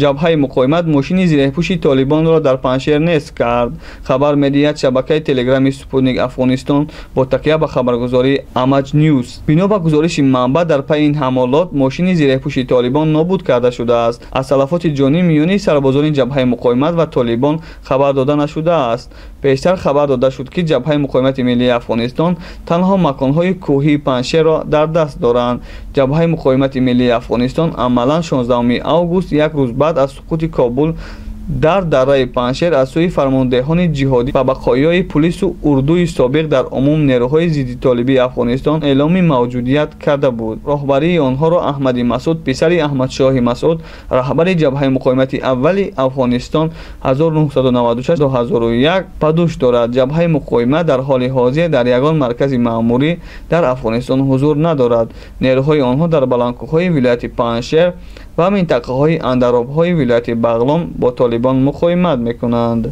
ҷабҳаи муқоимат мошини зирехпӯши толибонро дар Паншер нест кард. Хабар медиҳад шабакаи телеграми Спутник Афғонистон бо такя ба хабаргузории Амач Ньюс. Бино ба гузориши манбаъ, дар пайи ин ҳамолот мошини зирехпӯши толибон нобуд карда шудааст. Аз талафоти ҷонӣ миёни сарбозони ҷабҳаи муқоимат ва толибон хабар дода нашудааст. пештар хабар дода шуд ки ҷабҳаи муқоимати миллии Афғонистон танҳо маконҳои кӯҳии Паншерро дар даст доранд. ҷабҳаи муқоимати миллии Афғонистон амалан 16 август, як рӯз баъд аз суқути Кобул дар дарраи Паншер аз сӯи фармондеҳони ҷиҳодӣ ва бақоиёи пулису урдуи собиқ дар умум нерӯҳои зидди толибии Афғонистон эъломи мавҷудият карда буд. роҳбарии онҳоро Аҳмади Масъуд, писари Аҳмадшоҳи Масъуд, раҳбари ҷабҳаи муқоимати аввали Афғонистон 1996-2001 ба дӯш дорад. ҷабҳаи муқоимат дар ҳоли ҳозир дар ягон маркази маъмурӣ дар Афғонистон ҳузур надорад. нерӯҳои онҳо дар баландкӯҳҳои вилояти Паншер ва минтақаҳои андаробҳои вилояти Бағлон бо толибон муқоимат мекунанд.